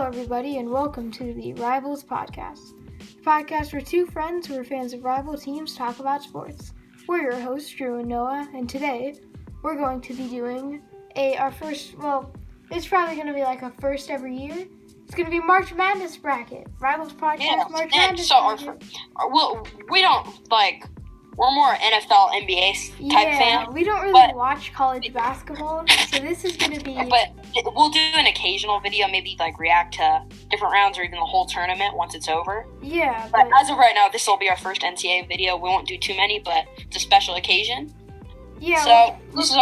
everybody, and welcome to the Rivalz podcast. The podcast where two friends who are fans of rival teams talk about sports. We're your hosts, Drew and Noah, and today we're going to be doing our first, it's probably going to be like a first every year. It's going to be March Madness bracket. Rivalz podcast, March Madness bracket. We're more NFL, NBA type fans. Yeah, we don't really watch college basketball, so this is going to be... But we'll do an occasional video, maybe react to different rounds or even the whole tournament once it's over. Yeah. But as of right now, this will be our first NCAA video. We won't do too many, but it's a special occasion. Yeah. So this is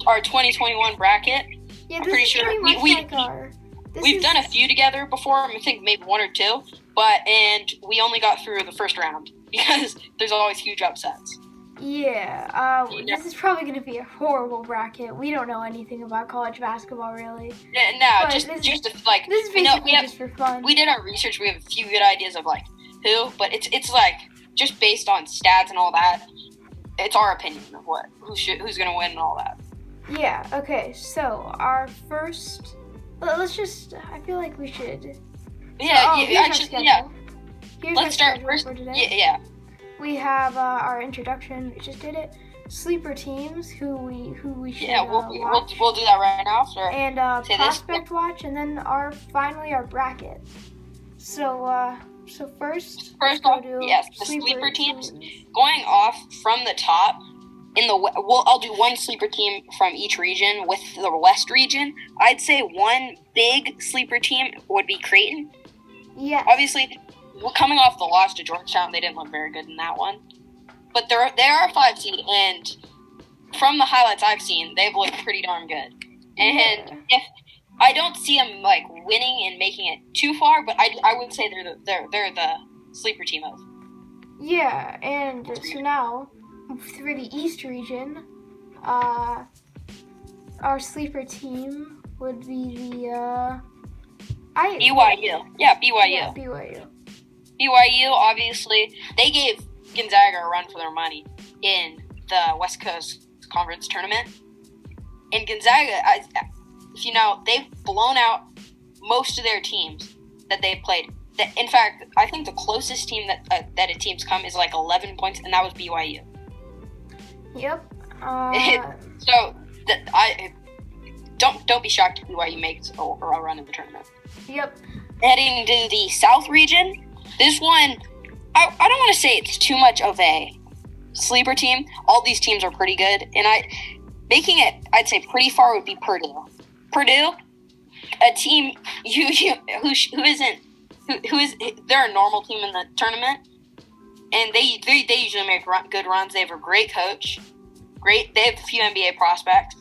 our 2021 bracket. Yeah, I'm pretty sure we've done a few together before. I think maybe one or two, and we only got through the first round because there's always huge upsets. Yeah, this is probably going to be a horrible bracket. We don't know anything about college basketball, really. Yeah, this is basically just for fun. We did our research. We have a few good ideas of who, but it's just based on stats and all that. It's our opinion of who's going to win and all that. Yeah. Okay. So our first, let's just. I feel like we should. Yeah. Let's start first. For today. Yeah. We have our introduction. We just did it. Sleeper teams, who we should watch. We'll do that right now. Sure. And prospect watch, and then finally our bracket. So first off, yes, the sleeper teams. Going off from the top. I'll do one sleeper team from each region. With the West region, I'd say one big sleeper team would be Creighton. Yeah. Obviously, we're coming off the loss to Georgetown. They didn't look very good in that one. But they are a 5 seed, and from the highlights I've seen, they've looked pretty darn good. And if I don't see them winning and making it too far, but I would say they're the sleeper team of. Yeah, and so now for the East region, our sleeper team would be the BYU. Yeah, BYU. Yeah, BYU. BYU, obviously, they gave Gonzaga a run for their money in the West Coast Conference tournament. And Gonzaga, if you know, they've blown out most of their teams that they've played. In fact, I think the closest team that a team's come is 11 points, and that was BYU. Yep. Don't be shocked if BYU makes a run in the tournament. Yep. Heading to the South region, this one, I don't want to say it's too much of a sleeper team. All these teams are pretty good, and making it, I'd say, pretty far would be Purdue. Purdue, a team they're a normal team in the tournament, and they usually make good runs. They have a great coach. They have a few NBA prospects.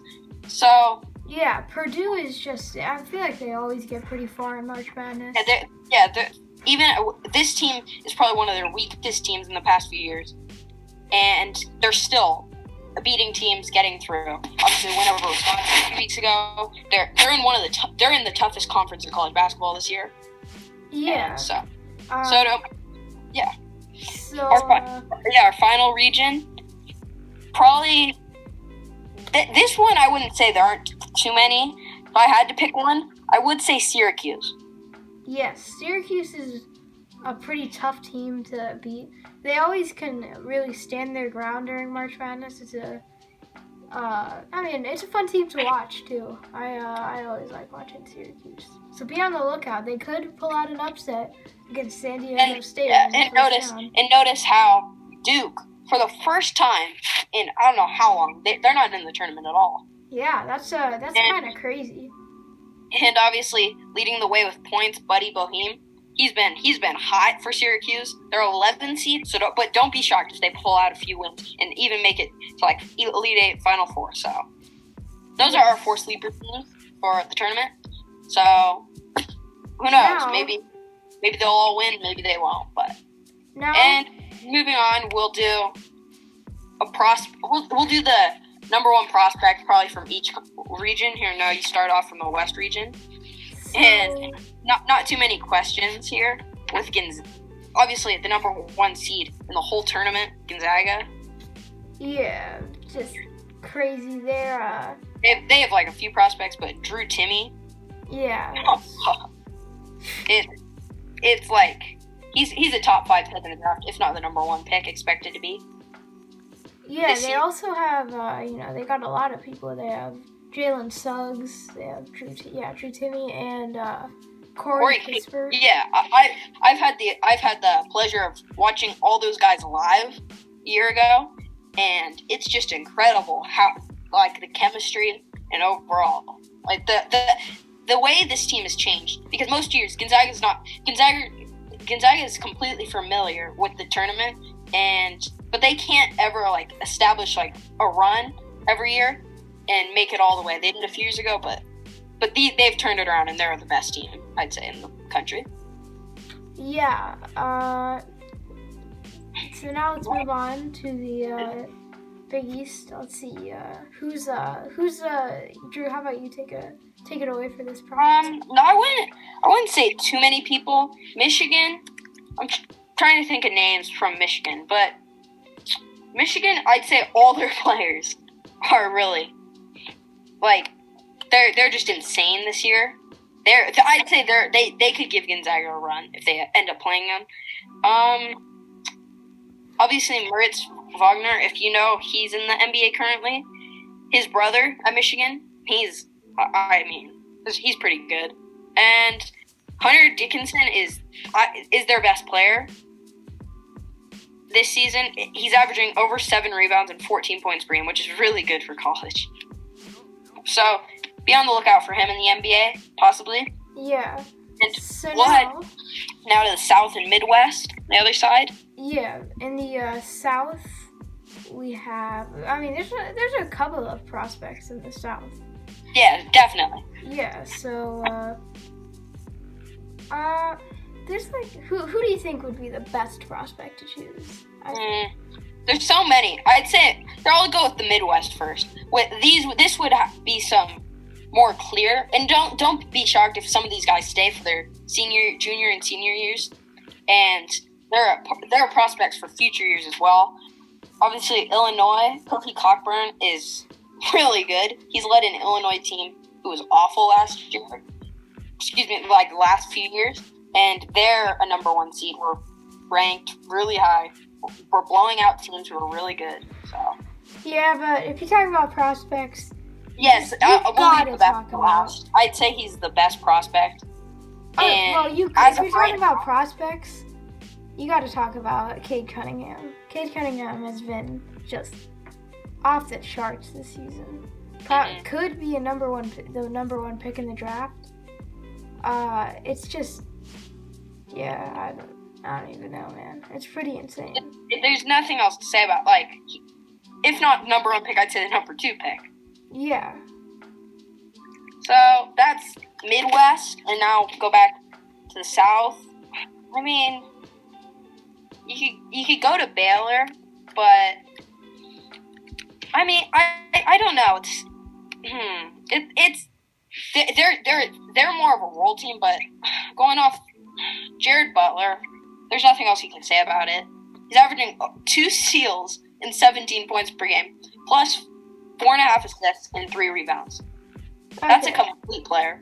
So yeah, Purdue is just. I feel like they always get pretty far in March Madness. Even this team is probably one of their weakest teams in the past few years, and they're still beating teams, getting through. Obviously, went over Wisconsin a few weeks ago. They're in they're in the toughest conference in college basketball this year. Yeah. Our final region, probably. This one, I wouldn't say there aren't too many. If I had to pick one, I would say Syracuse. Yes, Syracuse is a pretty tough team to beat. They always can really stand their ground during March Madness. It's a fun team to watch too. I always like watching Syracuse. So be on the lookout. They could pull out an upset against San Diego State. And notice how Duke, for the first time in I don't know how long, they're not in the tournament at all. Yeah, that's kind of crazy. And obviously, leading the way with points, Buddy Boeheim. He's been hot for Syracuse. They're 11 seed, but don't be shocked if they pull out a few wins and even make it to Elite Eight, Final Four. So those are our 4 sleeper teams for the tournament. So who knows? Now, maybe they'll all win. Maybe they won't. And moving on, we'll do We'll do the number 1 prospect probably from each region. Here, no, you start off from the West region. And not too many questions here with obviously the number 1 seed in the whole tournament, Gonzaga. Yeah, just crazy there. They have a few prospects, but Drew Timme. Yeah. It's like he's a top 5 pick in the draft, if not the number 1 pick expected to be. Yeah, they also have they got a lot of people. They have Jalen Suggs, they have Drew Timme, and Corey Kispert. Yeah, I've had the pleasure of watching all those guys live a year ago, and it's just incredible how like the chemistry and overall like the way this team has changed. Because most years Gonzaga is completely familiar with the tournament, but they can't ever like establish like a run every year and make it all the way. They did a few years ago, but they've turned it around and they're the best team, I'd say, in the country. Yeah. So now let's move on to the Big East. Let's see. Who's Drew? How about you take it away for this project? No, I wouldn't say too many people. Michigan. I'm trying to think of names from Michigan, but Michigan, I'd say all their players are really like they're just insane this year. I'd say they could give Gonzaga a run if they end up playing them. Obviously Moritz Wagner, if you know, he's in the NBA currently. His brother at Michigan, he's pretty good. And Hunter Dickinson is their best player this season. He's averaging over 7 rebounds and 14 points per game, which is really good for college. So be on the lookout for him in the NBA, possibly. Yeah. And we'll head now to the South and Midwest, the other side. Yeah, in the South, we have. I mean, there's a couple of prospects in the South. Yeah, definitely. Yeah. So, there's like who do you think would be the best prospect to choose? There's so many. I'd say I'll go with the Midwest first. This would be some more clear, and don't be shocked if some of these guys stay for their junior, and senior years, and they're prospects for future years as well. Obviously, Illinois, Kofi Cockburn is really good. He's led an Illinois team who was awful last year. Like the last few years, and they're a number 1 seed. We're ranked really high. We're blowing out teams who are really good. So. Yeah, but if you talk about prospects, yes, we'll leave the best for last. I'd say he's the best prospect. If you're talking about prospects, you got to talk about Cade Cunningham. Cade Cunningham has been just off the charts this season. Could be the number 1 pick in the draft. It's just, I don't even know, man. It's pretty insane. There's nothing else to say about, like, if not number 1 pick, I'd say the number 2 pick. Yeah. So that's Midwest, and now go back to the South. I mean, you could go to Baylor, but I mean, I don't know. They're more of a role team, but going off Jared Butler, there's nothing else you can say about it. He's averaging 2 steals and 17 points per game, plus 4.5 assists and 3 rebounds. Okay. That's a complete player.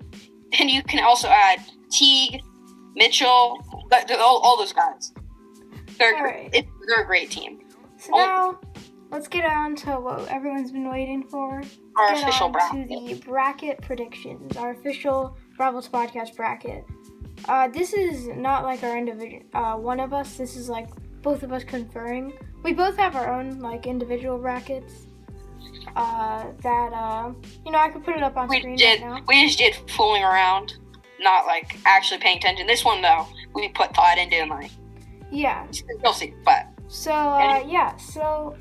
And you can also add Teague, Mitchell, all those guys. They're a great team. So now, let's get on to what everyone's been waiting for. Our official bracket. To the bracket predictions. Our official Rivalz podcast bracket. This is not like our individual one of us. This is like both of us conferring. We both have our own like individual brackets. I could put it up on screen right now. We just did fooling around, not like actually paying attention. This one though, we put thought into and like. Yeah. You'll see, but. So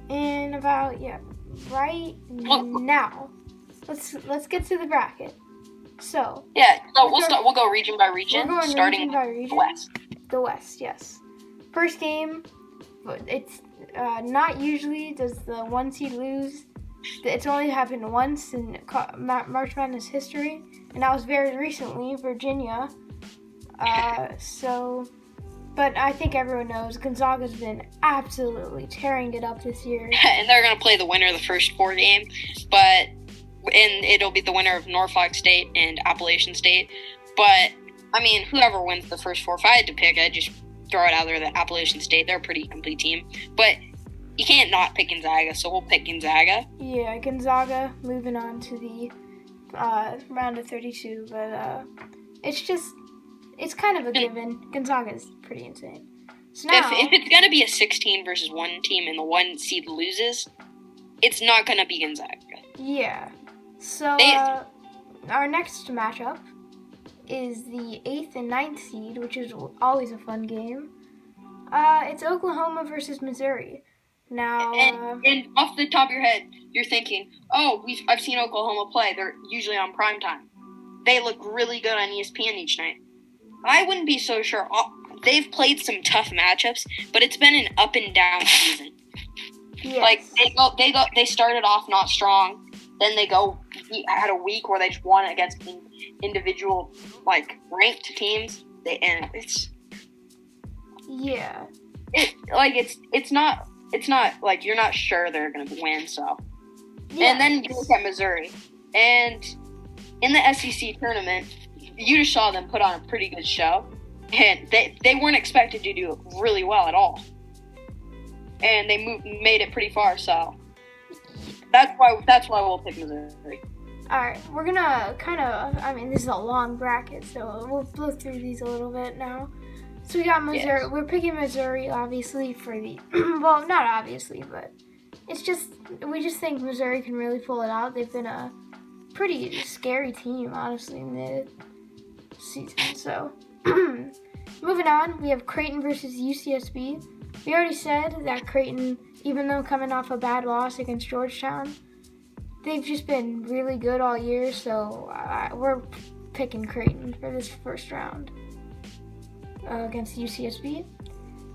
in about right now, let's get to the bracket. So we'll go region by region, starting region by region. West. The West, yes. First game, it's not usually does the 1 seed lose. It's only happened once in March Madness history, and that was very recently, Virginia. But I think everyone knows Gonzaga's been absolutely tearing it up this year. And they're going to play the winner of the first 4 games, and it'll be the winner of Norfolk State and Appalachian State. But, I mean, whoever wins the first 4, if I had to pick, I'd just throw it out there that Appalachian State, they're a pretty complete team. But you can't not pick Gonzaga, so we'll pick Gonzaga. Yeah, Gonzaga moving on to the round of 32, but it's kind of a given. Gonzaga is pretty insane. So now, if it's going to be a 16 versus 1 team and the 1 seed loses, it's not going to be Gonzaga. Yeah. So our next matchup is the 8th and 9th seed, which is always a fun game. It's Oklahoma versus Missouri. Now, and off the top of your head, you're thinking, oh, I've seen Oklahoma play. They're usually on primetime. They look really good on ESPN each night. I wouldn't be so sure. They've played some tough matchups, but it's been an up and down season. yes. Like they started off not strong, then they had a week where they just won against individual like ranked teams. It's not like you're not sure they're going to win. So, and then you look at Missouri, and in the SEC tournament, you just saw them put on a pretty good show, and they weren't expected to do really well at all, and they made it pretty far. So that's why we'll pick Missouri. All right, we're gonna this is a long bracket, so we'll blow through these a little bit now. So we got Missouri. Yes. We're picking Missouri, obviously, for the well, not obviously, but we just think Missouri can really pull it out. They've been a pretty scary team, honestly, in the season. So moving on, we have Creighton versus UCSB. We already said that Creighton, even though coming off a bad loss against Georgetown, they've just been really good all year. So we're picking Creighton for this first round. Against UCSB.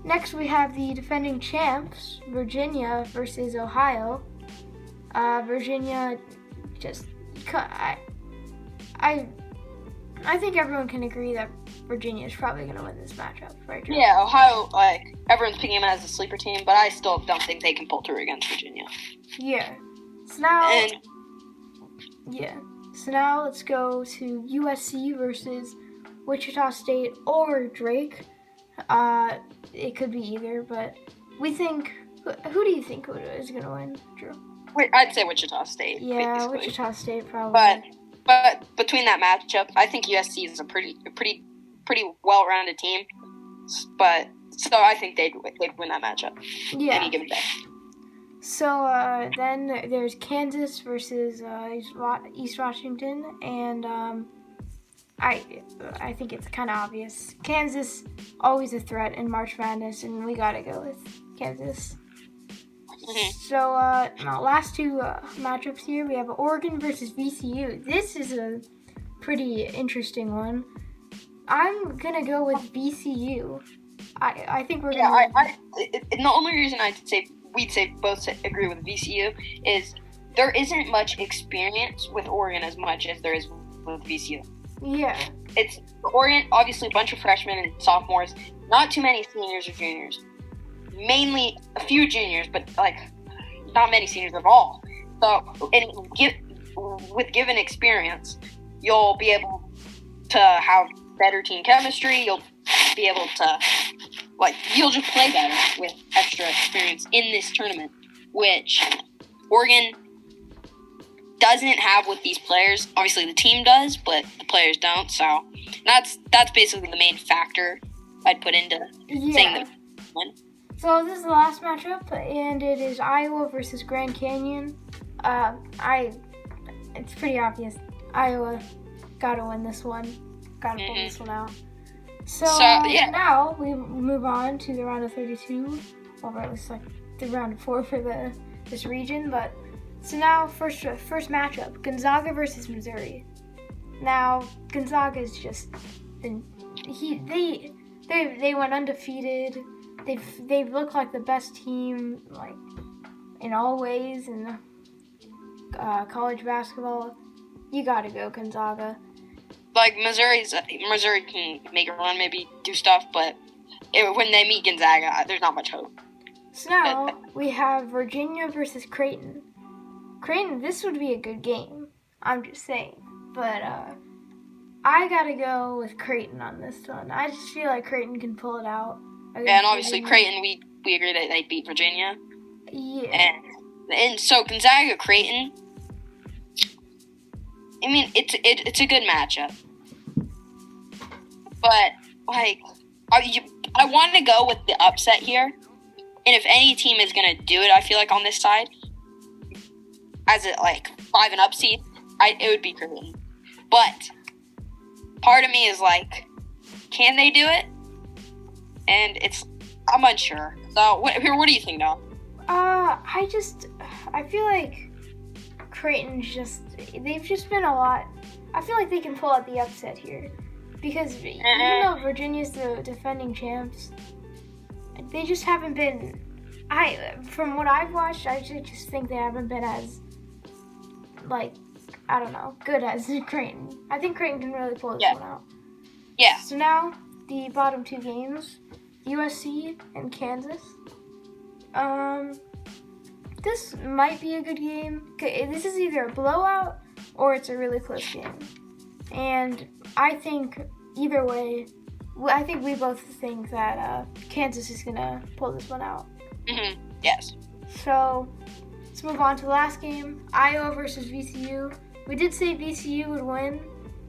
Next, we have the defending champs, Virginia versus Ohio. Virginia, I think everyone can agree that Virginia is probably going to win this matchup, right, Joe? Yeah, Ohio, everyone's picking them as a sleeper team, but I still don't think they can pull through against Virginia. Yeah. So now let's go to USC versus Wichita State or Drake. It could be either, but we think. Who do you think is going to win, Drew? I'd say Wichita State. Yeah, basically. Wichita State probably. But between that matchup, I think USC is a pretty well-rounded team. But so I think they'd win that matchup. Yeah. Any given day. So then there's Kansas versus East Washington, and I think it's kind of obvious. Kansas, always a threat in March Madness, and we got to go with Kansas. Mm-hmm. So, last two matchups here, we have Oregon versus VCU. This is a pretty interesting one. I'm going to go with VCU. I think we're going to... the only reason we'd say both agree with VCU is there isn't much experience with Oregon as much as there is with VCU. Yeah. It's Oregon, obviously a bunch of freshmen and sophomores, not too many seniors or juniors. Mainly a few juniors, but not many seniors at all. So, with given experience, you'll be able to have better team chemistry. You'll be able to you'll just play better with extra experience in this tournament, which Oregon doesn't have with these players. Obviously, the team does, but the players don't. So that's basically the main factor I'd put into saying that win. So this is the last matchup, and it is Iowa versus Grand Canyon. It's pretty obvious. Iowa gotta win this one. Gotta pull this one out. So now we move on to the round of 32, or at least the round of 4 for this region. But so now first matchup, Gonzaga versus Missouri. Now Gonzaga's just been they went undefeated. They've looked like the best team in all ways in college basketball. You gotta go Gonzaga. Missouri can make a run, maybe do stuff, but when they meet Gonzaga, there's not much hope. So now we have Virginia versus Creighton. Creighton, this would be a good game. I'm just saying, but I gotta go with Creighton on this one. I just feel like Creighton can pull it out. And obviously Creighton, we agree that they beat Virginia. Yeah. And so Gonzaga, Creighton. I mean, it's a good matchup. But like, I want to go with the upset here. And if any team is gonna do it, I feel like on this side, as a 5-and-up seed, it would be Creighton. But part of me is like, can they do it? And I'm unsure. So what do you think, Noah? I feel like Creighton's they've just been a lot. I feel like they can pull out the upset here. Because even though Virginia's the defending champs, they just haven't been, from what I've watched, I just think they haven't been as, I don't know, good as Creighton. I think Creighton can really pull this one out. Yeah. So now, the bottom two games, USC and Kansas. This might be a good game. This is either a blowout or it's a really close game. And I think either way, I think we both think that Kansas is going to pull this one out. Mm-hmm. Yes. So let's move on to the last game, Iowa versus VCU. We did say VCU would win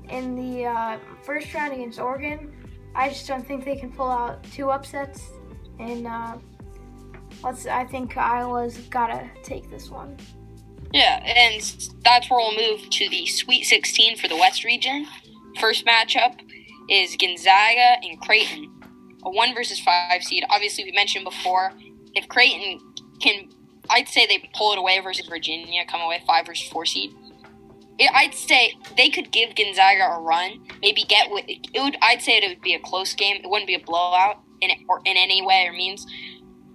in the first round against Oregon. I just don't think they can pull out two upsets. And I think Iowa's got to take this one. Yeah, and that's where we'll move to the Sweet 16 for the West region. First matchup is Gonzaga and Creighton, a 1 versus 5 seed. Obviously, we mentioned before, if Creighton can, I'd say they pull it away versus Virginia, come away 5 versus 4 seed. I'd say they could give Gonzaga a run, maybe I'd say it would be a close game. It wouldn't be a blowout in any way or means.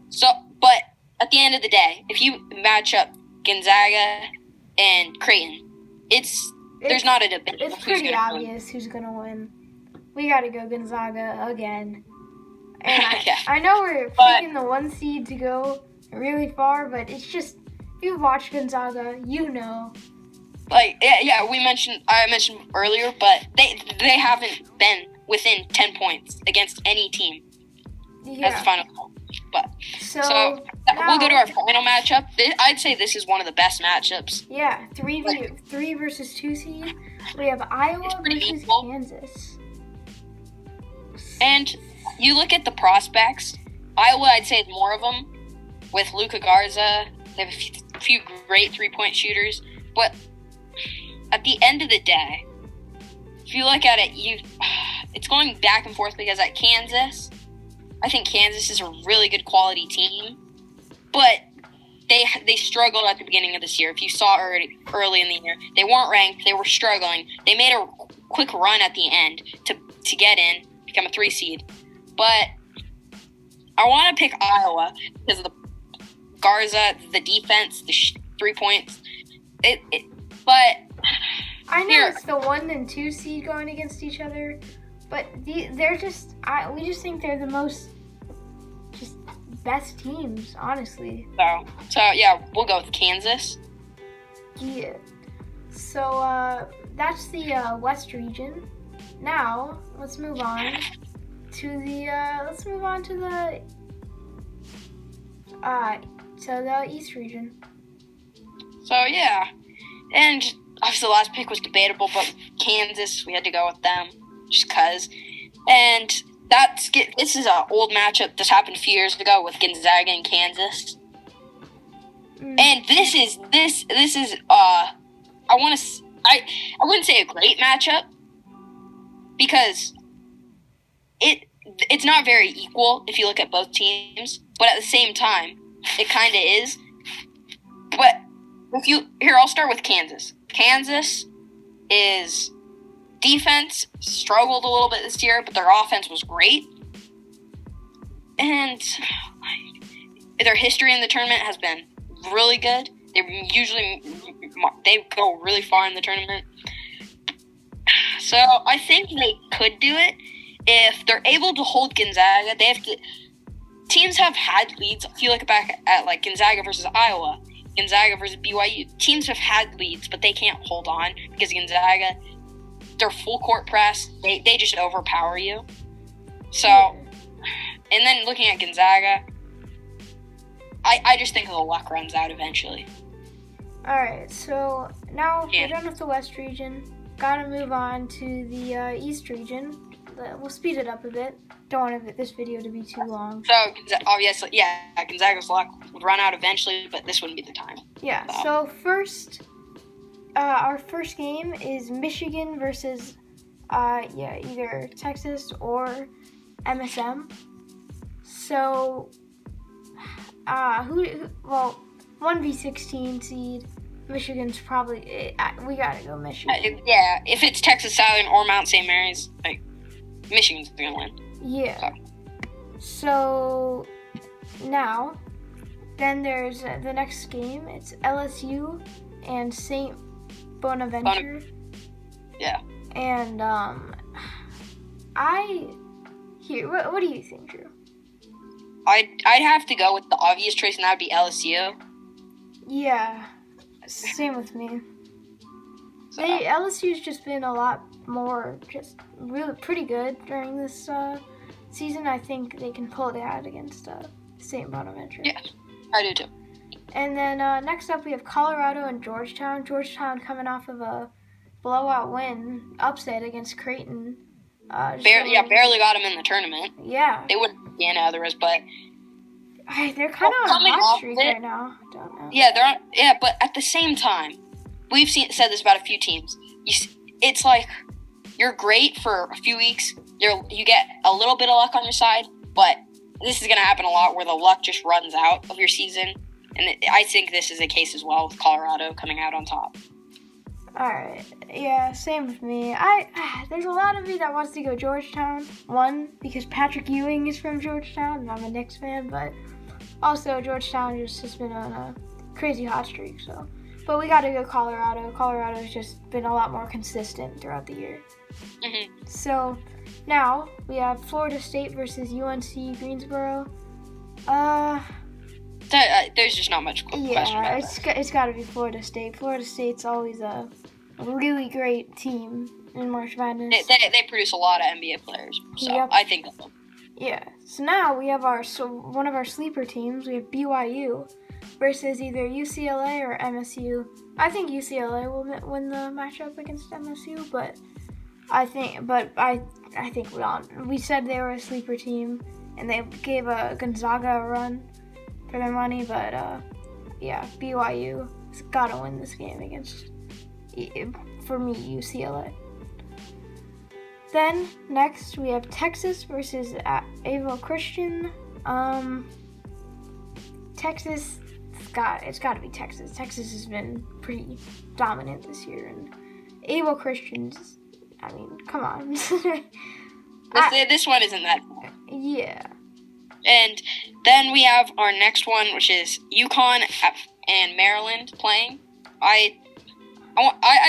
So, but at the end of the day, if you match up Gonzaga and Creighton, there's not a debate. It's pretty obvious who's gonna win. We gotta go Gonzaga again. And I know we're picking the 1 seed to go really far, but it's just, if you watch Gonzaga, you know. I mentioned earlier, but they haven't been within 10 points against any team as the final score. But so we'll go to our final matchup. I'd say this is one of the best matchups. Yeah, 3 versus 2 seed. We have Iowa versus Kansas. And you look at the prospects. Iowa, I'd say, more of them with Luka Garza. They have a few great 3-point shooters, but at the end of the day, if you look at it, it's going back and forth because at Kansas, I think Kansas is a really good quality team, but they struggled at the beginning of this year. If you saw early in the year, they weren't ranked. They were struggling. They made a quick run at the end to get in, become a 3 seed. But I want to pick Iowa because of the Garza, the defense, the 3 points. But I know it's the 1 and 2 seed going against each other, but they're just we just think they're the most just best teams, honestly. So yeah, we'll go with Kansas. Yeah. So that's the West region. Now let's move on to the East region. So yeah, and obviously the last pick was debatable, but Kansas, we had to go with them just because. And this is an old matchup. This happened a few years ago with Gonzaga and Kansas. And this is I wouldn't say a great matchup because it's not very equal if you look at both teams, but at the same time, it kind of is. But I'll start with Kansas. Kansas is defense struggled a little bit this year, but their offense was great. And their history in the tournament has been really good. They go really far in the tournament. So I think they could do it if they're able to hold Gonzaga. Teams have had leads. If you look back at Gonzaga versus Iowa, Gonzaga versus BYU, teams have had leads, but they can't hold on because Gonzaga their full court press, they just overpower you. So, and then looking at Gonzaga, I just think the luck runs out eventually. All right, so now we're done with the West region. Gotta move on to the East region. We'll speed it up a bit. Don't want this video to be too long. So, obviously, Gonzaga's luck would run out eventually, but this wouldn't be the time. Yeah, so first, our first game is Michigan versus, either Texas or MSM. So, 1v16 seed. Michigan's probably, we gotta go Michigan. If it's Texas Southern or Mount St. Mary's, Michigan's gonna win. Yeah. So now, then there's the next game. It's LSU and St. Bonaventure. Yeah. And what do you think, Drew? I'd have to go with the obvious choice, and that would be LSU. Yeah, same with me. LSU's just been a lot more, just really pretty good during this season. I think they can pull it out against St. Bonaventure. Yeah, I do too. And then next up we have Colorado and Georgetown. Georgetown coming off of a blowout win, upset against Creighton. Barely got them in the tournament. Yeah. They wouldn't be in others, but they're kind of on a hot streak right now. I don't know. Yeah, they're on. Yeah, but at the same time, we've said this about a few teams. It's like you're great for a few weeks. You get a little bit of luck on your side, but this is going to happen a lot where the luck just runs out of your season. And I think this is the case as well with Colorado coming out on top. All right. Yeah, same with me. There's a lot of me that wants to go Georgetown. One, because Patrick Ewing is from Georgetown, and I'm a Knicks fan, but also Georgetown has been on a crazy hot streak, so. But we got to go Colorado. Colorado's just been a lot more consistent throughout the year. Mm-hmm. So now we have Florida State versus UNC Greensboro. There's just not much question about that. It's got to be Florida State. Florida State's always a really great team in March Madness. They produce a lot of NBA players, so yep. I think of them. Yeah. So now we have one of our sleeper teams. We have BYU versus either UCLA or MSU. I think UCLA will win the matchup against MSU, but I think we said they were a sleeper team, and they gave Gonzaga a run for their money, but BYU has got to win this game against, for me, UCLA. Then next we have Texas versus Avo Christian. Texas, it's got to be Texas. Texas has been pretty dominant this year, and Avo Christian's, I mean, come on. This one isn't that bad. Yeah. And then we have our next one, which is UConn and Maryland playing. I'd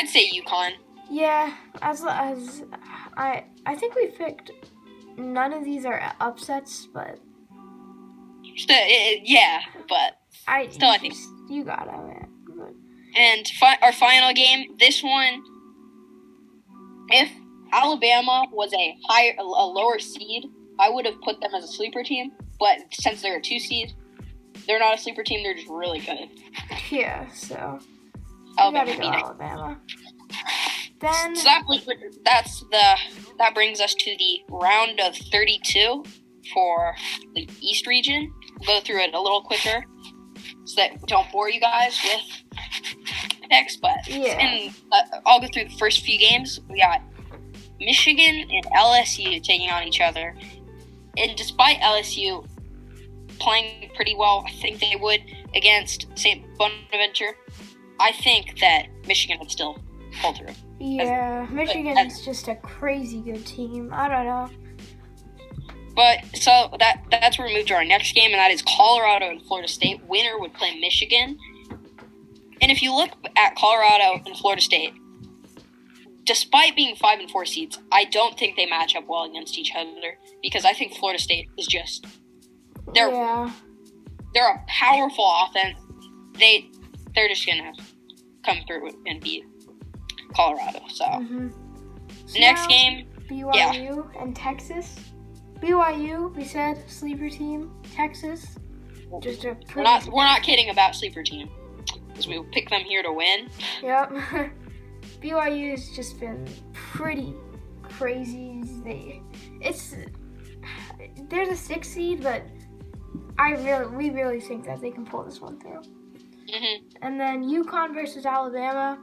say UConn. Yeah, as I think we picked. None of these are upsets, but but I think you got it, man. But. And our final game, this one, if Alabama was a lower seed, I would have put them as a sleeper team. But since they're a 2 seed, they're not a sleeper team. They're just really good. Yeah, so Alabama go Alabama. Then so that brings us to the round of 32 for the East region. We'll go through it a little quicker so that we don't bore you guys with picks. But I'll go through the first few games. We got Michigan and LSU taking on each other. And despite LSU playing pretty well, I think they would against St. Bonaventure, I think that Michigan would still pull through. Yeah, Michigan's just a crazy good team. I don't know. But so that's where we move to our next game, and that is Colorado and Florida State. Winner would play Michigan. And if you look at Colorado and Florida State, despite being 5 and 4 seeds, I don't think they match up well against each other because I think Florida State is just they're a powerful offense. They're just gonna come through and beat Colorado. So So Next now, game, BYU and Texas. BYU, we said, sleeper team. Texas, just a pretty... we're not kidding about sleeper team, because we will pick them here to win. Yep. BYU has just been pretty crazy. There's a 6 seed, but we really think that they can pull this one through. Mm-hmm. And then UConn versus Alabama.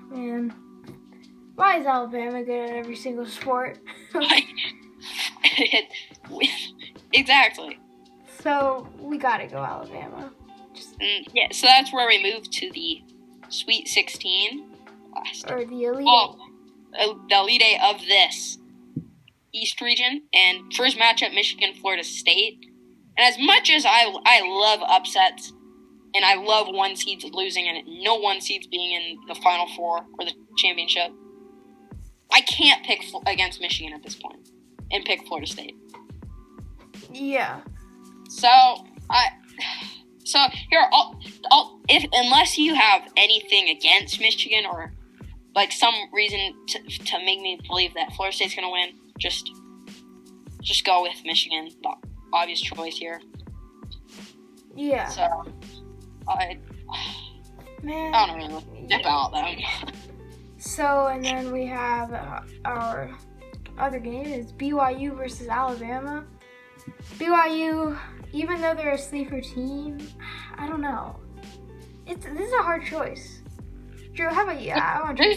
Man, why is Alabama good at every single sport? Exactly. So we gotta go Alabama. So that's where we move to the Sweet 16. Or the Elite the Elite Eight of this East region. And first matchup, Michigan, Florida State. And as much as I love upsets, and I love 1 seeds losing, and no 1 seeds being in the Final Four or the championship, I can't pick against Michigan at this point and pick Florida State. Yeah. So here, unless you have anything against Michigan or like some reason to make me believe that Florida State's gonna win, just go with Michigan. The obvious choice here. Yeah. So I don't know about them. So, and then we have our other game is BYU versus Alabama. BYU, even though they're a sleeper team, I don't know. This is a hard choice. Drew, how about you?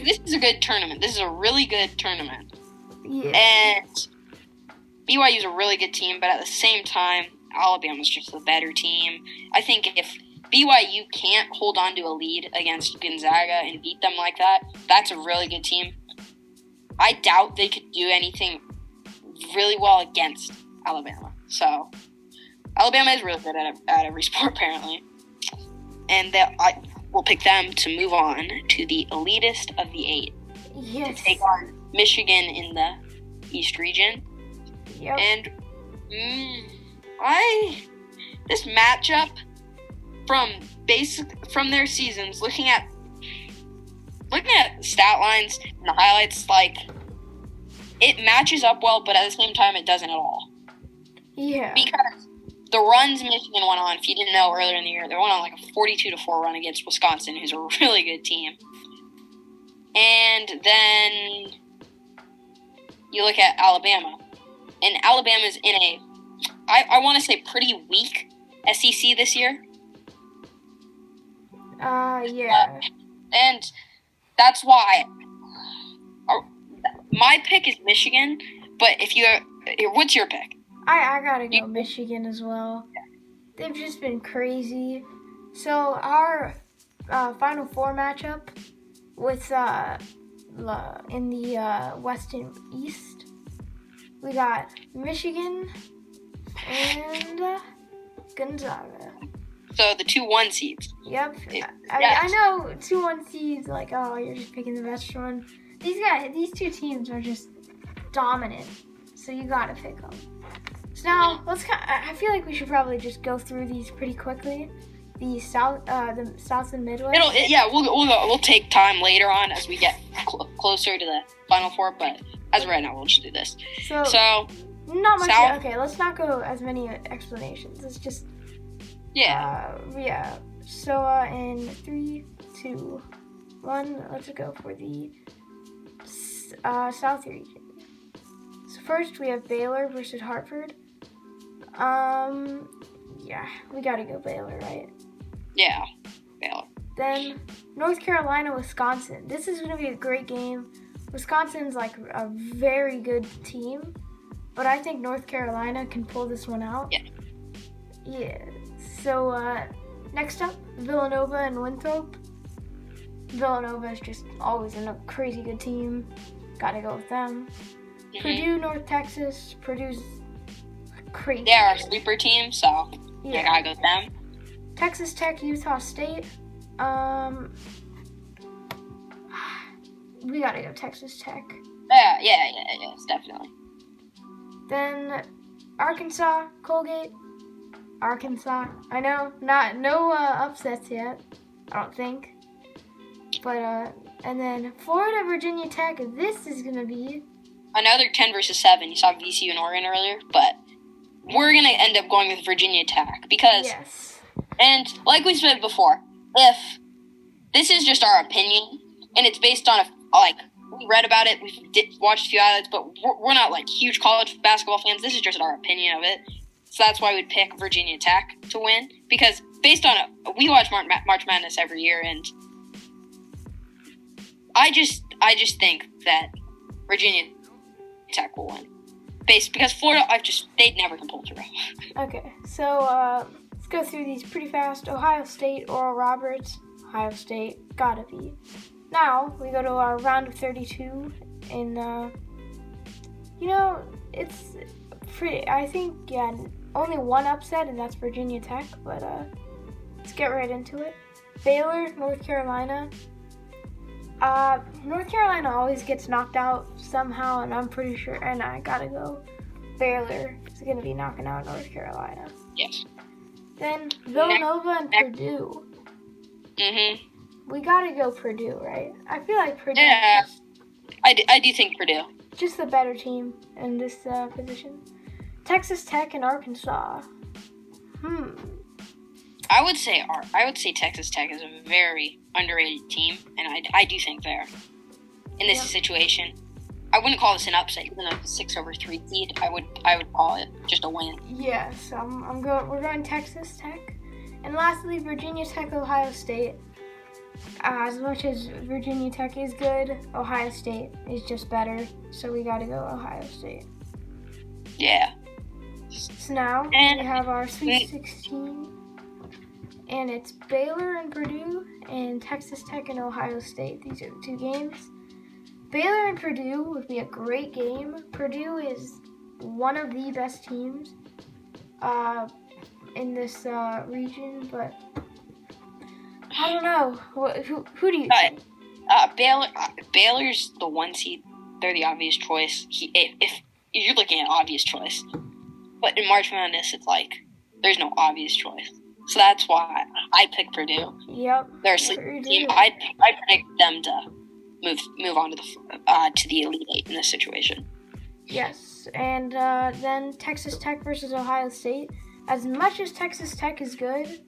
This is a good tournament. This is a really good tournament. Yeah. And BYU's a really good team, but at the same time, Alabama's just the better team. I think if BYU can't hold on to a lead against Gonzaga and beat them like that, that's a really good team. I doubt they could do anything really well against Alabama. So, Alabama is really good at every sport, apparently. And I will pick them to move on to the elitist of the 8. Yes. To take on Michigan in the East region. Yep. And this matchup from their seasons, looking at stat lines and the highlights, like it matches up well, but at the same time it doesn't at all. Yeah. Because the runs Michigan went on, if you didn't know earlier in the year, they went on like a 42-4 run against Wisconsin, who's a really good team. And then you look at Alabama. And Alabama's in I want to say pretty weak SEC this year. Yeah. And that's why my pick is Michigan, but what's your pick? I gotta go Michigan as well. They've just been crazy. So our Final Four matchup with in the West and East, we got Michigan and Gonzaga. So the 2-1 seeds. Yep. I know 2-1 seeds, like, oh, you're just picking the best one. These 2 teams are just dominant, so you gotta pick them. So now I feel like we should probably just go through these pretty quickly. The South and Midwest. We'll take time later on as we get closer to the Final Four, but as of right now, we'll just do this. So not much. South, okay, let's not go as many explanations. Let's just. Yeah. Yeah. So in 3, 2, 1, let's go for the South region. So first we have Baylor versus Hartford. Yeah, we gotta go Baylor, right? Yeah, Baylor. Then North Carolina, Wisconsin. This is gonna be a great game. Wisconsin's like a very good team, but I think North Carolina can pull this one out. Yeah. Yeah. So next up, Villanova and Winthrop. Villanova is just always a crazy good team. Gotta go with them. Mm-hmm. Purdue, North Texas. Purdue's crazy. They are a sleeper team, so I gotta go with them. Texas Tech, Utah State. We gotta go Texas Tech. Yeah, definitely. Then Arkansas, Colgate. Arkansas. I know, no upsets yet, I don't think. But And then Florida, Virginia Tech. This is going to be another 10 versus 7. You saw VCU and Oregon earlier, but we're going to end up going with Virginia Tech because, yes. And like we said before, if this is just our opinion, and it's based on, we read about it, we've watched a few highlights, but we're not, huge college basketball fans. This is just our opinion of it. So that's why we'd pick Virginia Tech to win, because based on it, we watch March Madness every year, and I just think that Virginia Tech will win. Because Florida, they'd never can pull through. Okay, so let's go through these pretty fast. Ohio State, Oral Roberts. Ohio State, gotta be. Now, we go to our round of 32, and, it's pretty, I think, only one upset, and that's Virginia Tech, but let's get right into it. Baylor, North Carolina. North Carolina always gets knocked out somehow, and I'm pretty sure, and I gotta go. Baylor is gonna be knocking out North Carolina. Yes. Then Villanova and Purdue. Mhm. We gotta go Purdue, right? I feel like Purdue. Yeah, I do think Purdue. Just the better team in this position. Texas Tech and Arkansas. I would say Texas Tech is a very underrated team, and I do think they're in this situation. I wouldn't call this an upset, even though it's a 6-3 seed. I would call it just a win. Yes, we're going Texas Tech, and lastly Virginia Tech, Ohio State. As much as Virginia Tech is good, Ohio State is just better, so we gotta go Ohio State. Yeah. So now we have our Sweet 16, and it's Baylor and Purdue, and Texas Tech and Ohio State. These are the two games. Baylor and Purdue would be a great game. Purdue is one of the best teams in this region, but I don't know. Who do you think? Baylor's the 1 seed. They're the obvious choice. If you're looking at obvious choice, but in March Madness, it's there's no obvious choice. So that's why I picked Purdue. Yep. They're a sleeping team. I predict them to move on to the Elite Eight in this situation. Yes, and then Texas Tech versus Ohio State. As much as Texas Tech is good,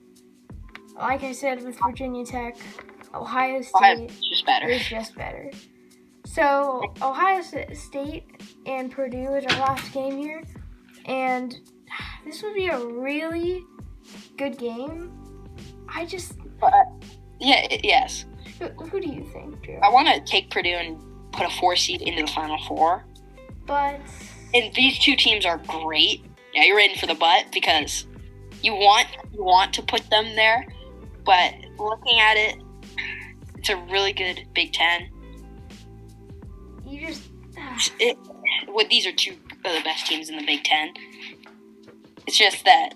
like I said with Virginia Tech, Ohio State is just better. So Ohio State and Purdue is our last game here, and this would be a really good game. Yes. Who do you think, Drew? I want to take Purdue and put a 4 seed into the Final Four. But and these two teams are great. Yeah, you're in for the butt because you want to put them there. But looking at it, it's a really good Big Ten. These are two of the best teams in the Big Ten. It's just that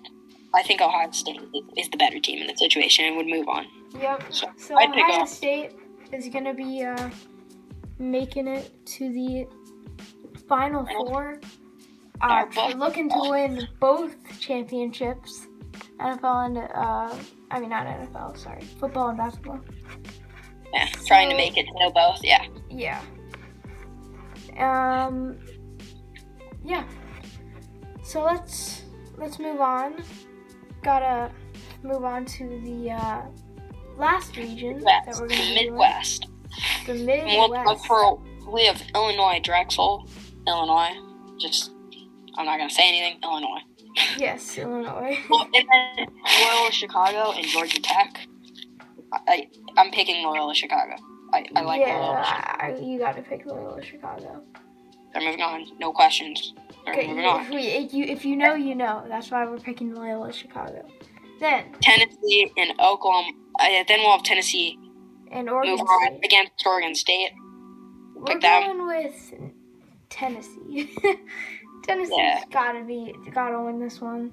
I think Ohio State is the better team in the situation and would move on. Yep. So Ohio State is going to be making it to the Final Four. Looking to win both championships. NFL and, not NFL, sorry. Football and basketball. Yeah, trying to make it to know both, yeah. Yeah. Yeah. So let's move on. Gotta move on to the last region that we're going to do. Midwest. The Midwest. We have Illinois, Drexel, Illinois. I'm not going to say anything, Illinois. Yes, Illinois. And then Loyola Chicago and Georgia Tech. I'm picking Loyola Chicago. I like Loyola Chicago. You got to pick Loyola Chicago. They're moving on. No questions. They're moving on. If you know, you know. That's why we're picking Loyola Chicago. Then Tennessee and Oklahoma. Then we'll have Tennessee and Oregon move on State. Against Oregon State. We're going with Tennessee. Tennessee's gotta win this one.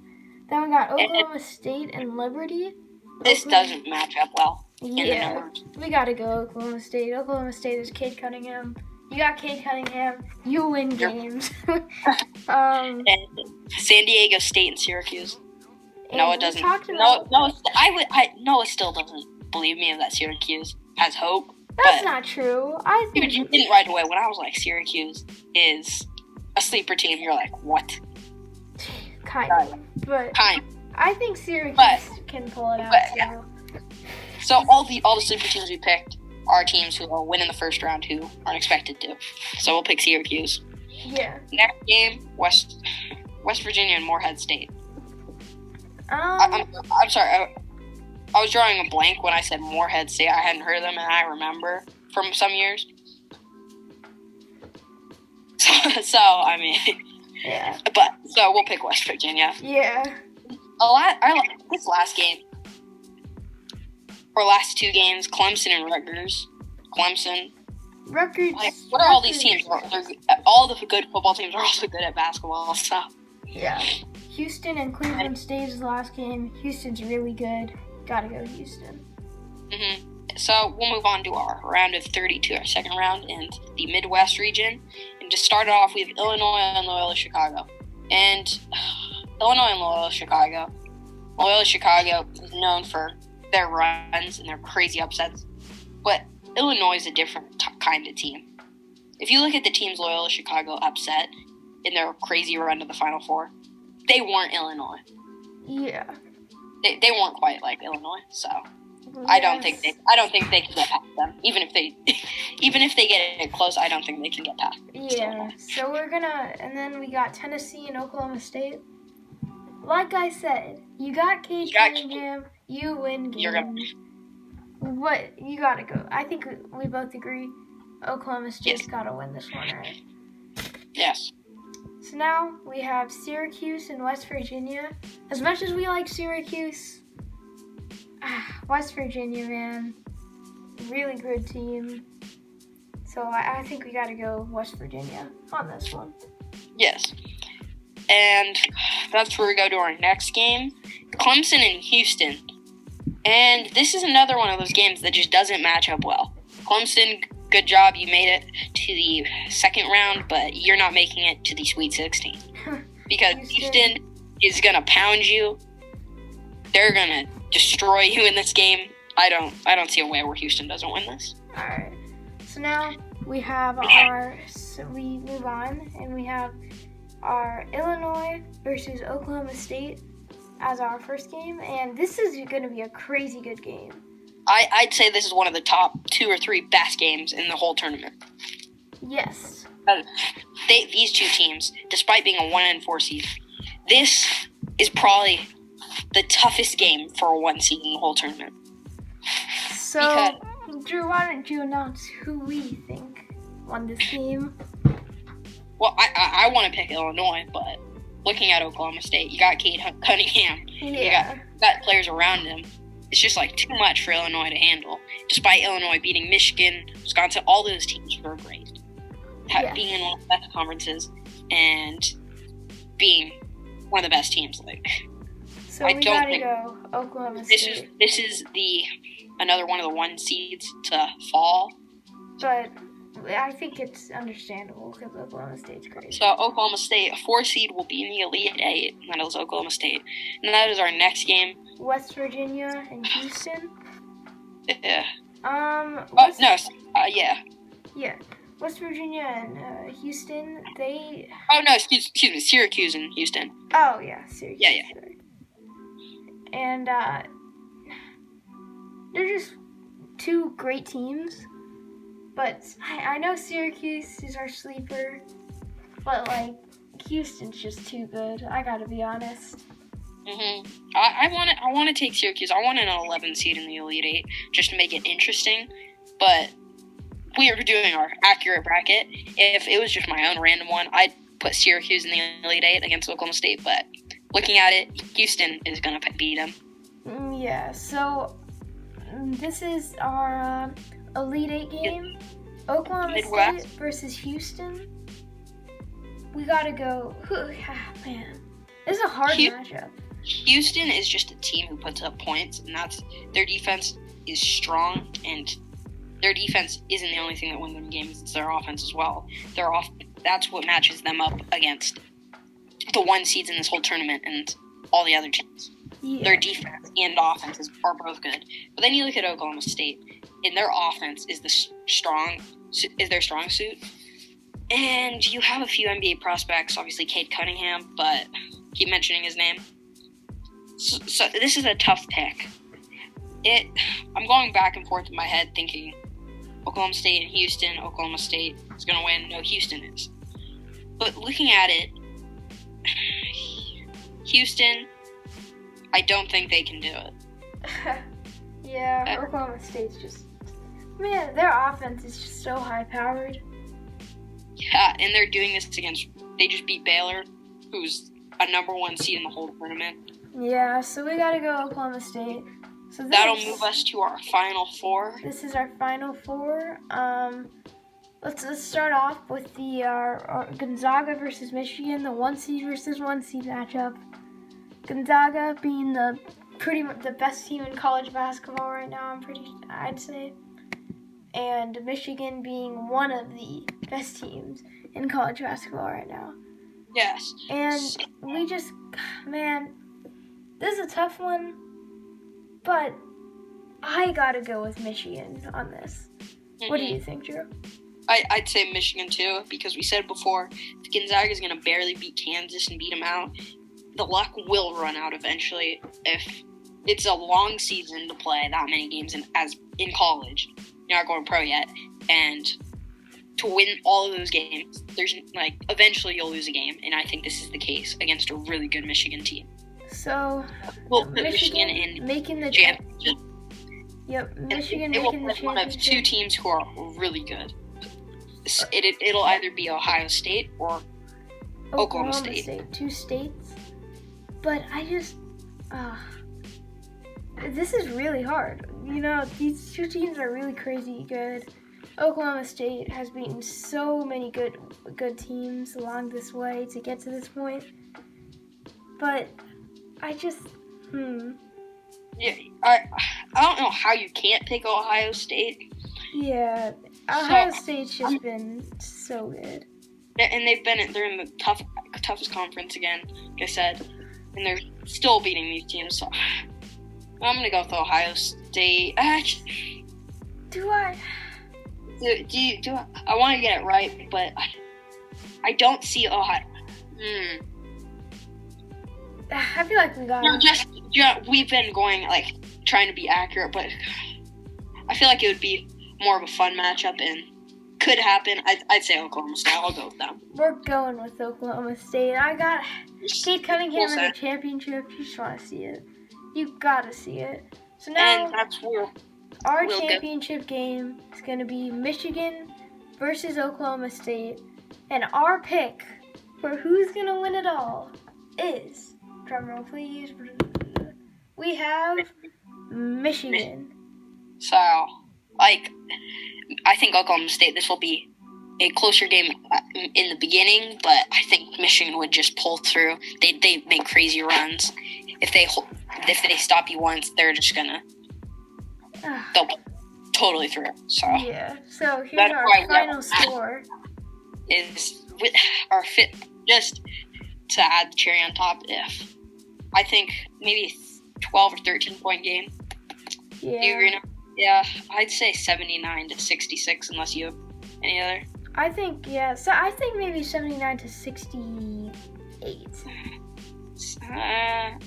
Then we got Oklahoma State and Liberty. This doesn't match up well. Yeah, we gotta go Oklahoma State. Oklahoma State is Cade Cunningham. You got Cade Cunningham. You win games. And San Diego State and Syracuse. Noah doesn't. Noah still doesn't believe me that Syracuse has hope. That's not true. I think Dude, you didn't right away. When I was like, Syracuse is a sleeper team, you're like, what? Kind of. But I think Syracuse can pull it out too. So all the sleeper teams we picked are teams who will win in the first round who aren't expected to. So we'll pick Syracuse. Yeah. Next game, West Virginia and Morehead State. I'm sorry. I was drawing a blank when I said Morehead State. I hadn't heard of them, and I remember from some years. So I mean, yeah. But so we'll pick West Virginia. Yeah. This last game, or last two games, Clemson and Rutgers. Rutgers. Like, what are all these teams? All the good football teams are also good at basketball. So. Yeah. Houston and Cleveland State is the last game. Houston's really good. Gotta go Houston. So we'll move on to our round of 32, our second round in the Midwest region. And to start off, we have Illinois and Loyola Chicago. And Illinois and Loyola Chicago. Loyola Chicago is known for their runs and their crazy upsets. But Illinois is a different kind of team. If you look at the teams Loyola Chicago upset in their crazy run to the Final Four, they weren't Illinois. Yeah. They weren't quite like Illinois, so yes. I don't think they can get past them. Even if they get it close, I don't think they can get past them. Yeah. So and then we got Tennessee and Oklahoma State. Like I said, you got Cade Cunningham, you win games. What you gotta go? I think we both agree. Oklahoma State's gotta win this one, right? Yes. So now we have Syracuse and West Virginia. As much as we like Syracuse, West Virginia, man, really good team. So I think we got to go West Virginia on this one. Yes. And that's where we go to our next game, Clemson and Houston. And this is another one of those games that just doesn't match up well. Clemson, good job. You made it to the second round, but you're not making it to the Sweet 16. Because Houston is going to pound you. They're going to destroy you in this game. I don't see a way where Houston doesn't win this. All right. So now we have we move on, and we have our Illinois versus Oklahoma State as our first game. And this is going to be a crazy good game. I'd say this is one of the top 2 or 3 best games in the whole tournament. Yes. These two teams, despite being a 1-4 seed, this is probably the toughest game for a 1 seed in the whole tournament. So, Drew, why don't you announce who we think won this game? Well, I want to pick Illinois, but looking at Oklahoma State, you got Cade Cunningham. Yeah. You got players around him. It's just like too much for Illinois to handle. Despite Illinois beating Michigan, Wisconsin, all those teams were great. Being in one of the best conferences and being one of the best teams. So we gotta go Oklahoma State. This is another one of the 1 seeds to fall. But I think it's understandable because Oklahoma State's great. So Oklahoma State, a 4 seed, will be in the Elite 8, and that is Oklahoma State. And that is our next game. West Virginia and Houston. Yeah. Yeah. West Virginia and Houston, they... Oh, no, excuse me, Syracuse and Houston. Oh, yeah, Syracuse. Yeah. And they're just 2 great teams. But I know Syracuse is our sleeper, but, Houston's just too good. I gotta be honest. I want to take Syracuse. I want an 11 seed in the Elite 8 just to make it interesting. But we are doing our accurate bracket. If it was just my own random one, I'd put Syracuse in the Elite 8 against Oklahoma State. But looking at it, Houston is going to beat them. Yeah, so this is our Elite 8 game. Oklahoma State versus Houston. We got to go. Man, this is a hard matchup. Houston is just a team who puts up points, and their defense is strong, and their defense isn't the only thing that wins them games, it's their offense as well. That's what matches them up against the 1 seeds in this whole tournament and all the other teams. Yeah. Their defense and offense are both good. But then you look at Oklahoma State, in their offense is their strong suit. And you have a few NBA prospects, obviously Cade Cunningham, but keep mentioning his name. So this is a tough pick. I'm going back and forth in my head thinking Oklahoma State and Houston. Oklahoma State is going to win. No, Houston is. But looking at it, Houston, I don't think they can do it. Yeah, Oklahoma State's just... Man, their offense is just so high-powered. Yeah, and they're doing this they just beat Baylor, who's a number 1 seed in the whole tournament. Yeah, so we gotta go Oklahoma State. So that'll move us to our Final Four. This is our Final Four. Let's start off with the Gonzaga versus Michigan, the 1 seed versus 1 seed matchup. Gonzaga being pretty much the best team in college basketball right now, I'd say. And Michigan being one of the best teams in college basketball right now. Yes. And we just, man, this is a tough one, but I gotta go with Michigan on this. Mm-hmm. What do you think, Drew? I'd say Michigan too, because we said before, if Gonzaga is going to barely beat Kansas and beat them out, the luck will run out eventually. If it's a long season to play that many games in college, you're not going pro yet, and to win all of those games, eventually you'll lose a game, and I think this is the case against a really good Michigan team. So, we'll put Michigan in making the championship. Yep, Michigan making the championship. One of 2 teams who are really good. It'll either be Ohio State or Oklahoma State. 2 states. But I just, this is really hard. You know, these 2 teams are really crazy good. Oklahoma State has beaten so many good teams along this way to get to this point. But I just, Yeah, I don't know how you can't pick Ohio State. Yeah, Ohio State's just been so good. And they're in the toughest conference again, like I said, and they're still beating these teams. So I'm gonna go with Ohio State. Do I? I want to get it right, but I don't see Ohio. I feel like we got it. We've been going trying to be accurate, but I feel like it would be more of a fun matchup and could happen. I'd say Oklahoma State. I'll go with them. We're going with Oklahoma State. I got Cade Cunningham in the championship. You just want to see it. You gotta see it. So now, and that's where our championship game is going to be Michigan versus Oklahoma State. And our pick for who's going to win it all is, drumroll please, we have Michigan. So, I think Oklahoma State, this will be a closer game in the beginning, but I think Michigan would just pull through. They make crazy runs. If they stop you once, they're just gonna they'll totally through. So yeah. So here's our final score. Is with our fit just to add the cherry on top. If I think maybe 12 or 13 point game. Yeah. Do you agree now? Yeah, I'd say 79-66 unless you have any other. I think So I think maybe 79-68.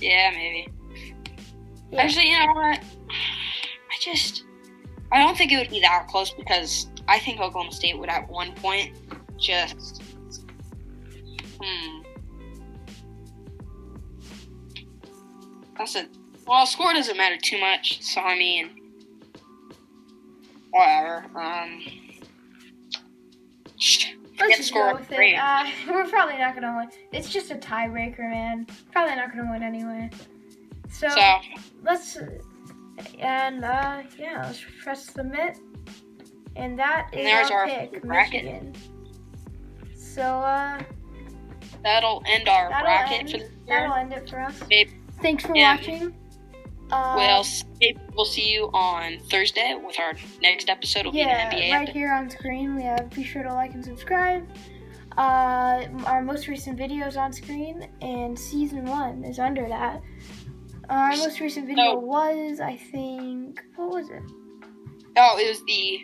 Yeah, maybe. Yeah. Actually, you know what? I don't think it would be that close because I think Oklahoma State would at one point just score doesn't matter too much, so I mean whatever. Let's just go with it. We're probably not gonna win. It's just a tiebreaker, man. Probably not gonna win anyway. So let's press submit, and that is there's our pick, bracket. Michigan. So that'll end our bracket for the year. That'll end it for us. Maybe. Thanks for watching. We'll see you on Thursday with our next episode. It'll be an NBA right here on screen. We have. Be sure to like and subscribe. Our most recent video is on screen, and season 1 is under that. Our most recent video was, I think, what was it? Oh, it was the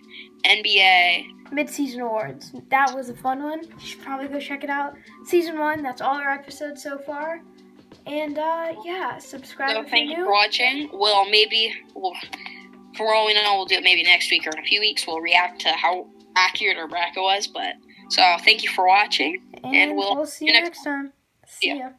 NBA Mid-season awards. That was a fun one. You should probably go check it out. Season 1, that's all our episodes so far. And, subscribe So if thank you're you new. for watching. For all we know, we'll do it maybe next week or in a few weeks. We'll react to how accurate our bracket was. So thank you for watching. And we'll see you next time. See ya.